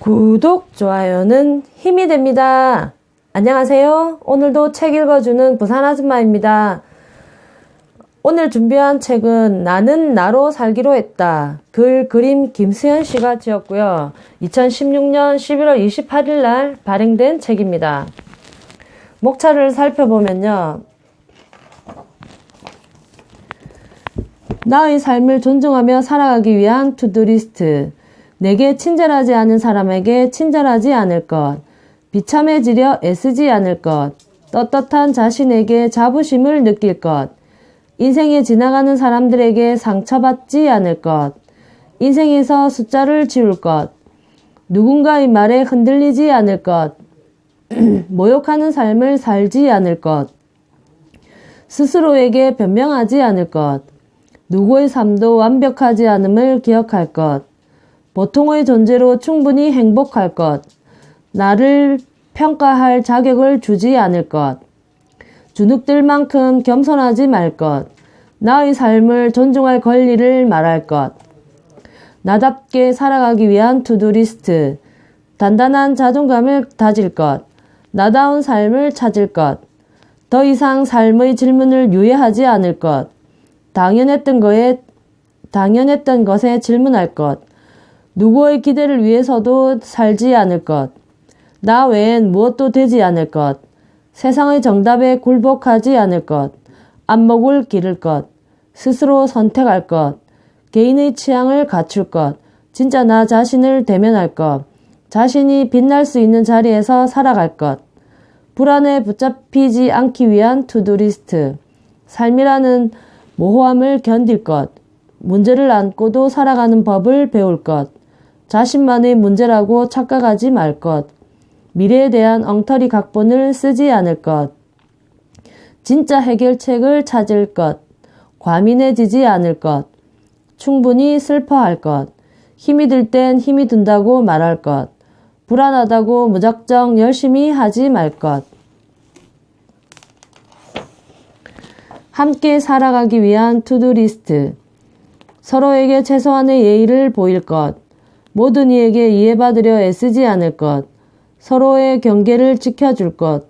구독, 좋아요는 힘이 됩니다. 안녕하세요. 오늘도 책 읽어주는 부산 아줌마입니다. 오늘 준비한 책은 나는 나로 살기로 했다. 그림 김수현 씨가 지었고요. 2016년 11월 28일 날 발행된 책입니다. 목차를 살펴보면요. 나의 삶을 존중하며 살아가기 위한 투두리스트. 내게 친절하지 않은 사람에게 친절하지 않을 것. 비참해지려 애쓰지 않을 것. 떳떳한 자신에게 자부심을 느낄 것. 인생에 지나가는 사람들에게 상처받지 않을 것. 인생에서 숫자를 지울 것. 누군가의 말에 흔들리지 않을 것. 모욕하는 삶을 살지 않을 것. 스스로에게 변명하지 않을 것. 누구의 삶도 완벽하지 않음을 기억할 것. 보통의 존재로 충분히 행복할 것. 나를 평가할 자격을 주지 않을 것. 주눅들만큼 겸손하지 말 것. 나의 삶을 존중할 권리를 말할 것. 나답게 살아가기 위한 투두리스트. 단단한 자존감을 다질 것. 나다운 삶을 찾을 것. 더 이상 삶의 질문을 유예하지 않을 것. 당연했던 것에 질문할 것. 누구의 기대를 위해서도 살지 않을 것. 나 외엔 무엇도 되지 않을 것. 세상의 정답에 굴복하지 않을 것. 안목을 기를 것. 스스로 선택할 것. 개인의 취향을 갖출 것. 진짜 나 자신을 대면할 것. 자신이 빛날 수 있는 자리에서 살아갈 것. 불안에 붙잡히지 않기 위한 투두리스트. 삶이라는 모호함을 견딜 것. 문제를 안고도 살아가는 법을 배울 것. 자신만의 문제라고 착각하지 말 것. 미래에 대한 엉터리 각본을 쓰지 않을 것. 진짜 해결책을 찾을 것. 과민해지지 않을 것. 충분히 슬퍼할 것. 힘이 들 땐 힘이 든다고 말할 것. 불안하다고 무작정 열심히 하지 말 것. 함께 살아가기 위한 투두리스트. 서로에게 최소한의 예의를 보일 것. 모든 이에게 이해받으려 애쓰지 않을 것. 서로의 경계를 지켜줄 것.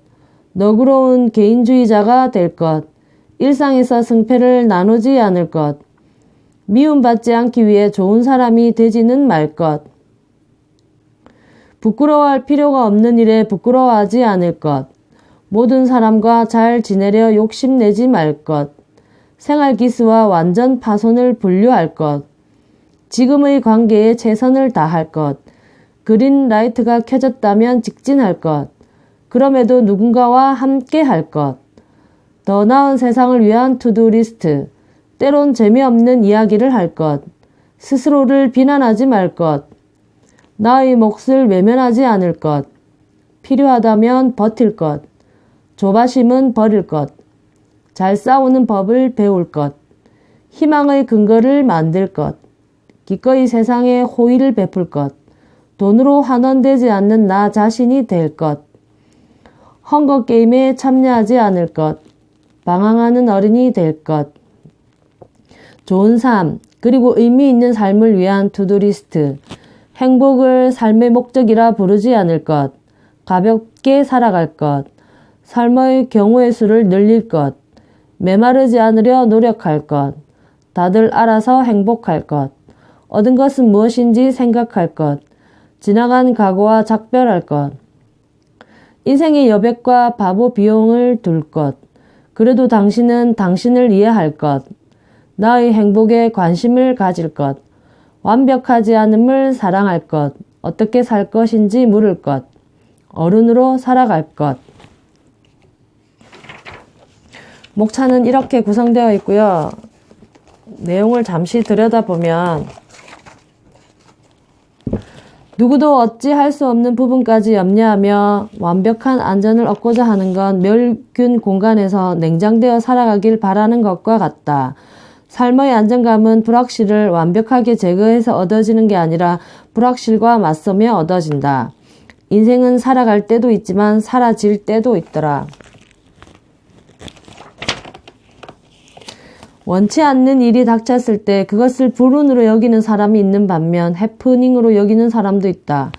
너그러운 개인주의자가 될 것. 일상에서 승패를 나누지 않을 것. 미움받지 않기 위해 좋은 사람이 되지는 말 것. 부끄러워할 필요가 없는 일에 부끄러워하지 않을 것. 모든 사람과 잘 지내려 욕심내지 말 것. 생활기수와 완전 파손을 분류할 것. 지금의 관계에 최선을 다할 것. 그린 라이트가 켜졌다면 직진할 것. 그럼에도 누군가와 함께 할 것. 더 나은 세상을 위한 투두리스트. 때론 재미없는 이야기를 할 것. 스스로를 비난하지 말 것. 나의 몫을 외면하지 않을 것. 필요하다면 버틸 것. 조바심은 버릴 것. 잘 싸우는 법을 배울 것. 희망의 근거를 만들 것. 기꺼이 세상에 호의를 베풀 것. 돈으로 환원되지 않는 나 자신이 될 것. 헝거게임에 참여하지 않을 것. 방황하는 어른이 될 것. 좋은 삶, 그리고 의미 있는 삶을 위한 투두리스트. 행복을 삶의 목적이라 부르지 않을 것. 가볍게 살아갈 것. 삶의 경우의 수를 늘릴 것. 메마르지 않으려 노력할 것. 다들 알아서 행복할 것. 얻은 것은 무엇인지 생각할 것. 지나간 과거와 작별할 것. 인생의 여백과 바보 비용을 둘 것. 그래도 당신은 당신을 이해할 것. 나의 행복에 관심을 가질 것. 완벽하지 않음을 사랑할 것. 어떻게 살 것인지 물을 것. 어른으로 살아갈 것. 목차는 이렇게 구성되어 있고요. 내용을 잠시 들여다보면 누구도 어찌할 수 없는 부분까지 염려하며 완벽한 안전을 얻고자 하는 건 멸균 공간에서 냉장되어 살아가길 바라는 것과 같다. 삶의 안정감은 불확실을 완벽하게 제거해서 얻어지는 게 아니라 불확실과 맞서며 얻어진다. 인생은 살아갈 때도 있지만 사라질 때도 있더라. 원치 않는 일이 닥쳤을 때 그것을 불운으로 여기는 사람이 있는 반면 해프닝으로 여기는 사람도 있다.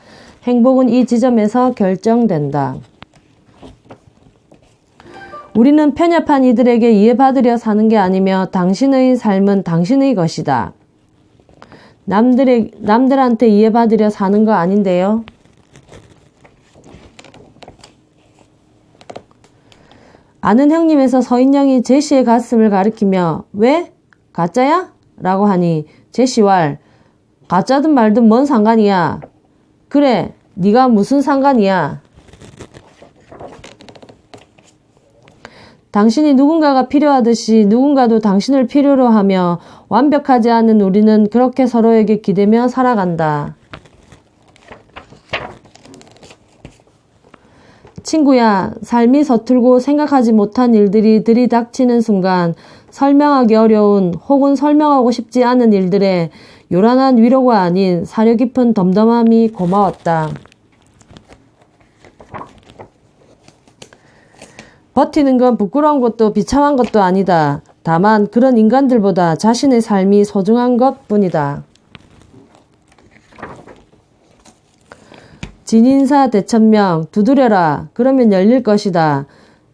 행복은 이 지점에서 결정된다. 우리는 편협한 이들에게 이해받으려 사는 게 아니며 당신의 삶은 당신의 것이다. 남들한테 이해받으려 사는 거 아닌데요. 아는 형님에서 서인영이 제시의 가슴을 가리키며 왜? 가짜야? 라고 하니 제시왈 가짜든 말든 뭔 상관이야. 그래 네가 무슨 상관이야. 당신이 누군가가 필요하듯이 누군가도 당신을 필요로 하며 완벽하지 않은 우리는 그렇게 서로에게 기대며 살아간다. 친구야, 삶이 서툴고 생각하지 못한 일들이 들이닥치는 순간 설명하기 어려운 혹은 설명하고 싶지 않은 일들에 요란한 위로가 아닌 사려 깊은 덤덤함이 고마웠다. 버티는 건 부끄러운 것도 비참한 것도 아니다. 다만 그런 인간들보다 자신의 삶이 소중한 것뿐이다. 진인사 대천명 두드려라. 그러면 열릴 것이다.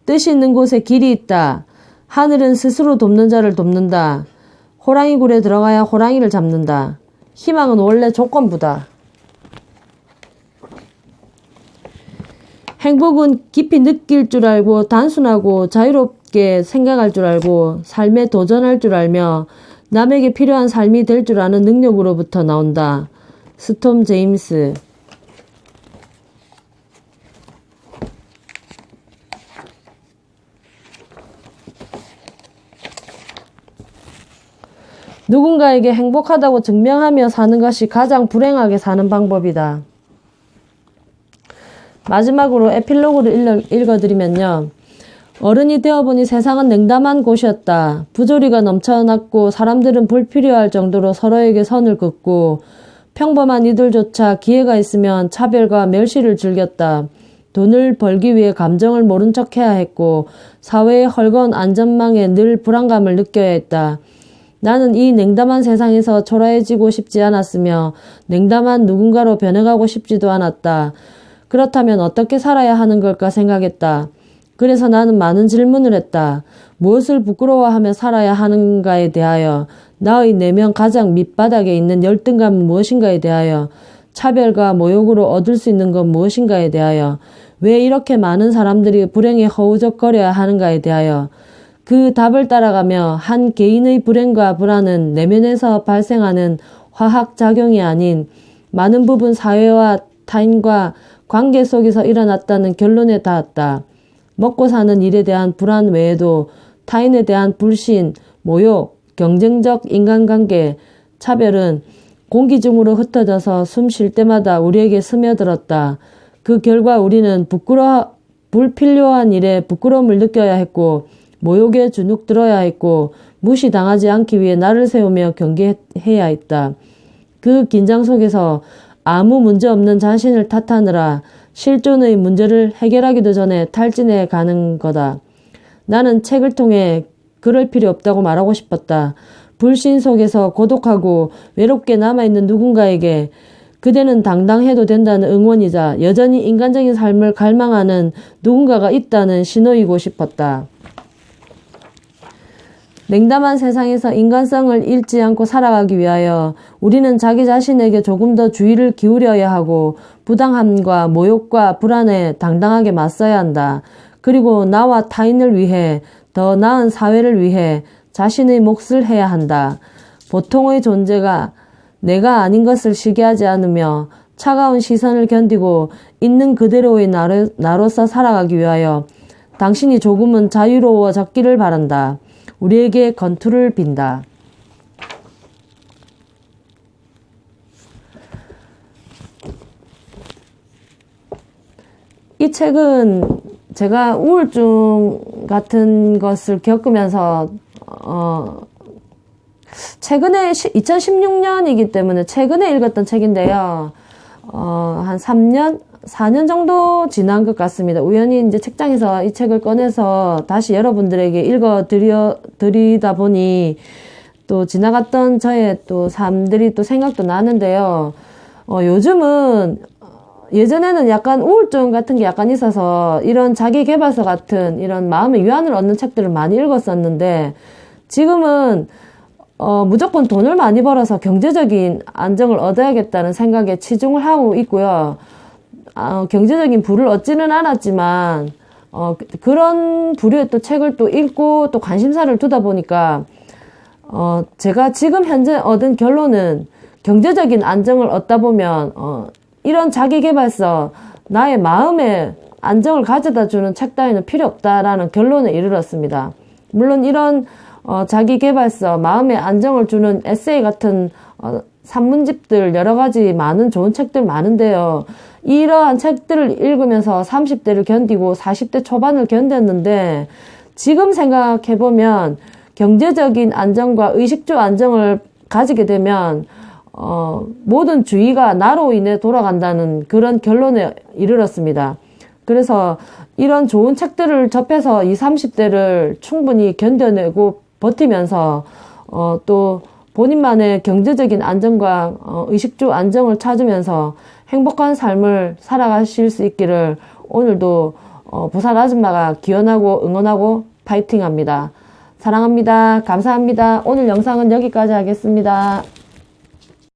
뜻이 있는 곳에 길이 있다. 하늘은 스스로 돕는 자를 돕는다. 호랑이 굴에 들어가야 호랑이를 잡는다. 희망은 원래 조건부다. 행복은 깊이 느낄 줄 알고 단순하고 자유롭게 생각할 줄 알고 삶에 도전할 줄 알며 남에게 필요한 삶이 될 줄 아는 능력으로부터 나온다. 스톰 제임스. 누군가에게 행복하다고 증명하며 사는 것이 가장 불행하게 사는 방법이다. 마지막으로 에필로그를 읽어드리면요. 어른이 되어보니 세상은 냉담한 곳이었다. 부조리가 넘쳐났고 사람들은 불필요할 정도로 서로에게 선을 긋고 평범한 이들조차 기회가 있으면 차별과 멸시를 즐겼다. 돈을 벌기 위해 감정을 모른 척해야 했고 사회의 헐거운 안전망에 늘 불안감을 느껴야 했다. 나는 이 냉담한 세상에서 초라해지고 싶지 않았으며 냉담한 누군가로 변해가고 싶지도 않았다. 그렇다면 어떻게 살아야 하는 걸까 생각했다. 그래서 나는 많은 질문을 했다. 무엇을 부끄러워하며 살아야 하는가에 대하여, 나의 내면 가장 밑바닥에 있는 열등감은 무엇인가에 대하여, 차별과 모욕으로 얻을 수 있는 건 무엇인가에 대하여, 왜 이렇게 많은 사람들이 불행에 허우적거려야 하는가에 대하여, 그 답을 따라가며 한 개인의 불행과 불안은 내면에서 발생하는 화학작용이 아닌 많은 부분 사회와 타인과 관계 속에서 일어났다는 결론에 닿았다. 먹고 사는 일에 대한 불안 외에도 타인에 대한 불신, 모욕, 경쟁적 인간관계, 차별은 공기 중으로 흩어져서 숨 쉴 때마다 우리에게 스며들었다. 그 결과 우리는 불필요한 일에 부끄러움을 느껴야 했고 모욕에 주눅들어야 했고 무시당하지 않기 위해 나를 세우며 경계해야 했다. 그 긴장 속에서 아무 문제 없는 자신을 탓하느라 실존의 문제를 해결하기도 전에 탈진해 가는 거다. 나는 책을 통해 그럴 필요 없다고 말하고 싶었다. 불신 속에서 고독하고 외롭게 남아있는 누군가에게 그대는 당당해도 된다는 응원이자 여전히 인간적인 삶을 갈망하는 누군가가 있다는 신호이고 싶었다. 냉담한 세상에서 인간성을 잃지 않고 살아가기 위하여 우리는 자기 자신에게 조금 더 주의를 기울여야 하고 부당함과 모욕과 불안에 당당하게 맞서야 한다. 그리고 나와 타인을 위해 더 나은 사회를 위해 자신의 몫을 해야 한다. 보통의 존재가 내가 아닌 것을 시기하지 않으며 차가운 시선을 견디고 있는 그대로의 나로서 살아가기 위하여 당신이 조금은 자유로워졌기를 바란다. 우리에게 건투를 빈다. 이 책은 제가 우울증 같은 것을 겪으면서 최근에 2016년이기 때문에 최근에 읽었던 책인데요. 한 4년 정도 지난 것 같습니다. 우연히 이제 책장에서 이 책을 꺼내서 다시 여러분들에게 읽어드리다 보니 또 지나갔던 저의 또 삶들이 또 생각도 나는데요. 요즘은 예전에는 약간 우울증 같은 게 약간 있어서 이런 자기계발서 같은 이런 마음의 위안을 얻는 책들을 많이 읽었었는데 지금은 무조건 돈을 많이 벌어서 경제적인 안정을 얻어야겠다는 생각에 치중을 하고 있고요. 경제적인 부를 얻지는 않았지만 그런 부류의 또 책을 또 읽고 또 관심사를 두다 보니까 제가 지금 현재 얻은 결론은 경제적인 안정을 얻다 보면 이런 자기계발서 나의 마음의 안정을 가져다 주는 책 따위는 필요 없다라는 결론에 이르렀습니다. 물론 이런 자기계발서 마음의 안정을 주는 에세이 같은 산문집들 여러 가지 많은 좋은 책들 많은데요. 이러한 책들을 읽으면서 30대를 견디고 40대 초반을 견뎠는데 지금 생각해보면 경제적인 안정과 의식주 안정을 가지게 되면 모든 주의가 나로 인해 돌아간다는 그런 결론에 이르렀습니다. 그래서 이런 좋은 책들을 접해서 20, 30대를 충분히 견뎌내고 버티면서 또 본인만의 경제적인 안정과 의식주 안정을 찾으면서 행복한 삶을 살아가실 수 있기를 오늘도 부산 아줌마가 기원하고 응원하고 파이팅합니다. 사랑합니다. 감사합니다. 오늘 영상은 여기까지 하겠습니다.